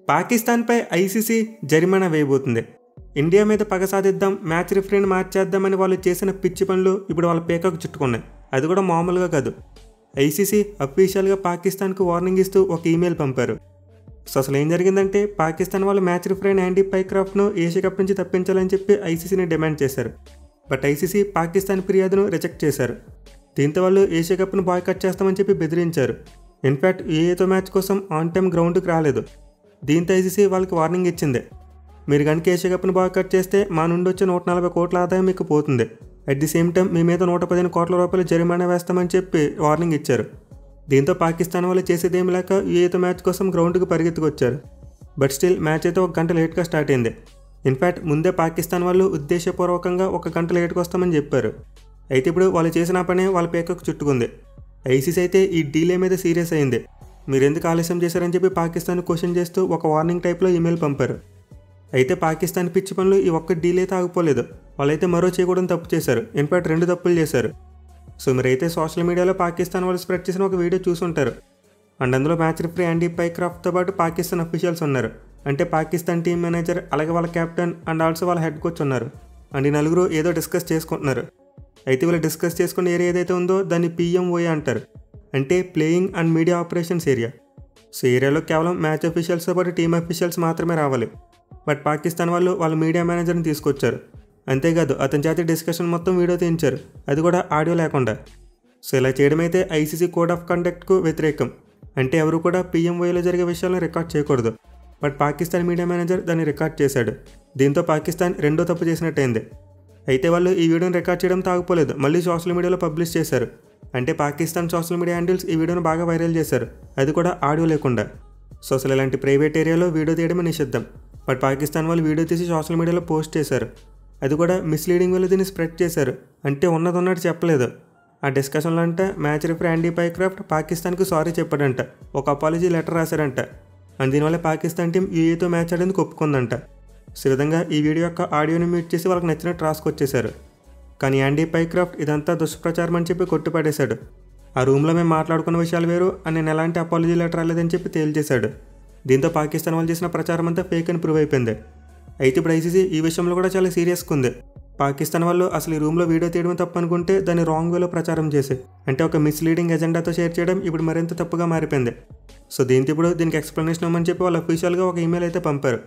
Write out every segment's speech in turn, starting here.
పాకిస్తాన్పై ICC జరిమానా వేయబోతుంది. India మీద పగ సాధిద్దాం, మ్యాచ్ రిఫరీని మార్చేద్దామని వాళ్ళు చేసిన పిచ్చి పనులు ఇప్పుడు వాళ్ళ పేకకు చుట్టుకున్నాయి. అది కూడా మామూలుగా కాదు. ఐసీసీ అఫీషియల్గా పాకిస్తాన్కు వార్నింగ్ ఇస్తూ ఒక ఈమెయిల్ పంపారు. సో అసలు ఏం జరిగిందంటే, పాకిస్తాన్ వాళ్ళు మ్యాచ్ రిఫరీని యాండీ పైక్రాఫ్ట్ను ఏషియా కప్ నుంచి తప్పించాలని చెప్పి ఐసీసీని డిమాండ్ చేశారు. బట్ ఐసీసీ పాకిస్తాన్ ఫిర్యాదును రిజెక్ట్ చేశారు. దీంతో వాళ్ళు ఏషియా కప్ను బాయ్కట్ చేస్తామని చెప్పి బెదిరించారు. ఇన్ఫ్యాక్ట్ యూఏతో మ్యాచ్ కోసం ఆన్ టైం గ్రౌండ్కి రాలేదు. దీంతో ఐసీసీ వాళ్ళకి వార్నింగ్ ఇచ్చింది. మీరు కనుక ఏషియా కప్ను బాయ్కట్ చేస్తే మా నుండి వచ్చే 140 కోట్ల ఆదాయం మీకు పోతుంది. అట్ ది సేమ్ టైం మీ మీద 115 కోట్ల రూపాయలు జరిమానా వేస్తామని చెప్పి వార్నింగ్ ఇచ్చారు. దీంతో పాకిస్తాన్ వాళ్ళు చేసేదేమి లేక యూఏతో మ్యాచ్ కోసం గ్రౌండ్కి పరిగెత్తుకొచ్చారు. బట్ స్టిల్ మ్యాచ్ అయితే 1 గంట లేట్గా స్టార్ట్ అయింది. ఇన్ఫ్యాక్ట్ ముందే పాకిస్తాన్ వాళ్ళు ఉద్దేశపూర్వకంగా 1 గంట లేట్గా వస్తామని చెప్పారు. అయితే ఇప్పుడు వాళ్ళు చేసిన పనే వాళ్ళ పేకకు చుట్టుకుంది. ఐసీసీ అయితే ఈ డీలే మీద సీరియస్ అయింది. మీరు ఎందుకు ఆలస్యం చేశారని చెప్పి పాకిస్తాన్ క్వశ్చన్ చేస్తూ ఒక వార్నింగ్ టైప్లో ఈమెయిల్ పంపారు. అయితే పాకిస్తాన్ పిచ్చి పనులు ఈ ఒక్క డీల్ అయితే ఆగిపోలేదు. వాళ్ళైతే మరో చేయకూడని తప్పు చేశారు. ఇన్ఫ్యాక్ట్ 2 తప్పులు చేశారు. సో మీరైతే సోషల్ మీడియాలో పాకిస్తాన్ వాళ్ళు స్ప్రెడ్ చేసిన ఒక వీడియో చూసుంటారు. అండ్ అందులో మ్యాచ్ రిఫరీ యాండీ పైక్రాఫ్ట్తో పాటు పాకిస్తాన్ అఫీషియల్స్ ఉన్నారు. అంటే పాకిస్తాన్ టీమ్ మేనేజర్, అలాగే వాళ్ళ కెప్టెన్ అండ్ ఆల్సో వాళ్ళ హెడ్ కోచ్ ఉన్నారు. అండ్ ఈ నలుగురు ఏదో డిస్కస్ చేసుకుంటున్నారు. అయితే వీళ్ళు డిస్కస్ చేసుకున్న ఏరియా ఏదైతే ఉందో దాన్ని PMOA అంటారు. అంటే playing and media operations area. So ఏరియాలో కేవలం మ్యాచ్ అఫీషియల్స్తో పాటు టీమ్ అఫీషియల్స్ మాత్రమే రావాలి. బట్ పాకిస్తాన్ వాళ్ళు వాళ్ళ మీడియా మేనేజర్ని తీసుకొచ్చారు. అంతేకాదు అతని చేత డిస్కషన్ మొత్తం వీడియో తీయించారు, అది కూడా ఆడియో లేకుండా. సో ఇలా చేయడం అయితే ఐసీసీ కోడ్ ఆఫ్ కండక్ట్కు వ్యతిరేకం. అంటే ఎవరు కూడా PMOAలో జరిగే విషయాలను రికార్డ్ చేయకూడదు. బట్ పాకిస్తాన్ మీడియా మేనేజర్ దాన్ని రికార్డ్ చేశాడు. దీంతో పాకిస్తాన్ రెండో తప్పు చేసినట్టయింది. అయితే వాళ్ళు ఈ వీడియోని రికార్డ్ చేయడం తాగిపోలేదు, మళ్ళీ సోషల్ మీడియాలో పబ్లిష్ చేశారు. అంటే పాకిస్తాన్ సోషల్ మీడియా హ్యాండిల్స్ ఈ వీడియోను బాగా వైరల్ చేశారు, అది కూడా ఆడియో లేకుండా. సో అసలు ఇలాంటి ప్రైవేట్ ఏరియాలో వీడియో తీయడమే నిషిద్ధం. బట్ పాకిస్తాన్ వాళ్ళు వీడియో తీసి సోషల్ మీడియాలో పోస్ట్ చేశారు. అది కూడా మిస్లీడింగ్ వల్ల దీన్ని స్ప్రెడ్ చేశారు. అంటే ఉన్నది ఉన్నట్టు చెప్పలేదు. ఆ డిస్కషన్లో అంటే మ్యాచ్ రిఫరీ యాండీ పైక్రాఫ్ట్ పాకిస్తాన్కి సారీ చెప్పాడంట, ఒక అపాలజీ లెటర్ రాశారంట. అండ్ దీనివల్ల పాకిస్తాన్ టీం యూఏతో మ్యాచ్ ఆడేందుకు ఒప్పుకుందంట. సో ఈ విధంగా ఈ వీడియో యొక్క ఆడియోని మ్యూట్ చేసి వాళ్ళకి నచ్చినట్టు రాసుకొచ్చేశారు. కానీ యాండీ పైక్రాఫ్ట్ ఇదంతా దుష్ప్రచారం అని చెప్పి కొట్టుపడేశాడు. ఆ రూమ్లో మేము మాట్లాడుకున్న విషయాలు వేరు, అని నేను ఎలాంటి అపాలజీ లెటర్ రాలేదని చెప్పి తేల్చేశాడు. దీంతో పాకిస్తాన్ వాళ్ళు చేసిన ప్రచారం అంతా ఫేక్ అని ప్రూవ్ అయిపోయింది. అయితే ఇప్పుడు ఐసీసీ ఈ విషయంలో కూడా చాలా సీరియస్గా ఉంది. పాకిస్తాన్ వాళ్ళు అసలు ఈ రూమ్లో వీడియో తీయడం తప్పు అనుకుంటే దాన్ని రాంగ్ వేలో ప్రచారం చేసి, అంటే ఒక మిస్లీడింగ్ ఎజెండాతో షేర్ చేయడం ఇప్పుడు మరింత తప్పుగా మారిపోయింది. సో దీంతో ఇప్పుడు దీనికి ఎక్స్ప్లెనేషన్ ఇవ్వమని చెప్పి వాళ్ళు అఫీషియల్గా ఒక ఈమెయిల్ అయితే పంపారు.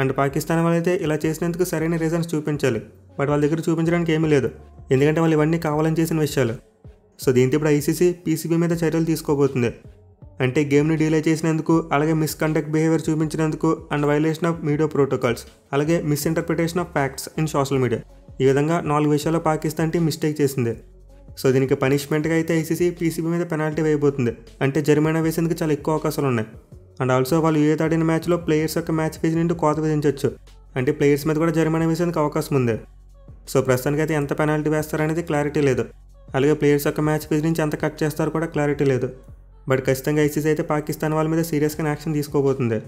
అండ్ పాకిస్తాన్ వాళ్ళైతే ఇలా చేసినందుకు సరైన రీజన్స్ చూపించాలి. బట్ వాళ్ళ దగ్గర చూపించడానికి ఏమీ లేదు, ఎందుకంటే వాళ్ళు ఇవన్నీ కావాలని చేసిన విషయాలు. సో దీంతో ఇప్పుడు ఐసీసీ PCB మీద చర్యలు తీసుకోబోతుంది. అంటే గేమ్ని డీలే చేసినందుకు, అలాగే మిస్కండక్ట్ బిహేవియర్ చూపించినందుకు, and violation of media protocols, అలాగే misinterpretation of facts in social media. ఈ విధంగా 4 విషయాల్లో పాకిస్తాన్ టీం మిస్టేక్ చేసింది. సో దీనికి పనిష్మెంట్గా అయితే ఐసీసీ PCB మీద పెనాల్టీ వేయబోతుంది. అంటే జరిమానా వేసేందుకు చాలా ఎక్కువ అవకాశాలు ఉన్నాయి. అండ్ ఆల్సో వాళ్ళు యూఏతో ఆడిన మ్యాచ్లో ప్లేయర్స్ యొక్క మ్యాచ్ ఫీజు నుండి కోత విధించవచ్చు. అంటే ప్లేయర్స్ మీద కూడా జరిమానా వేసేందుకు అవకాశం ఉంది. సో ప్రస్తుతానికి అయితే ఎంత పెనాల్టీ వేస్తారనేది క్లారిటీ లేదు. అలాగే ప్లేయర్స్ యొక్క మ్యాచ్ ఫీజు నుంచి ఎంత కట్ చేస్తారో కూడా క్లారిటీ లేదు. బట్ ఖచ్చితంగా ఐసీసీ అయితే పాకిస్తాన్ వాళ్ళ మీద సీరియస్గా యాక్షన్ తీసుకోబోతుంది.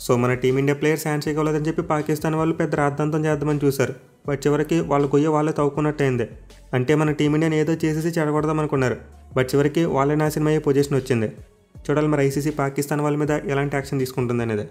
సో మన టీమిండియా ప్లేయర్స్ హ్యాండ్ షేక్ అవ్వలేదని చెప్పి పాకిస్తాన్ వాళ్ళు పెద్ద రాద్ధాంతం చేద్దామని చూశారు. బట్ చివరికి వాళ్ళ గొయ్య వాళ్ళే తవ్వుకున్నట్టయింది. అంటే మన టీమిండియాని ఏదో చేసేసి చెడగొడదాం అనుకున్నారు. బట్ చివరికి వాళ్ళే నాశనం అయ్యే పొజిషన్ వచ్చింది. చూడాలి మరి ఐసీసీ పాకిస్తాన్ వాళ్ళ మీద ఎలాంటి యాక్షన్ తీసుకుంటుంది అనేది.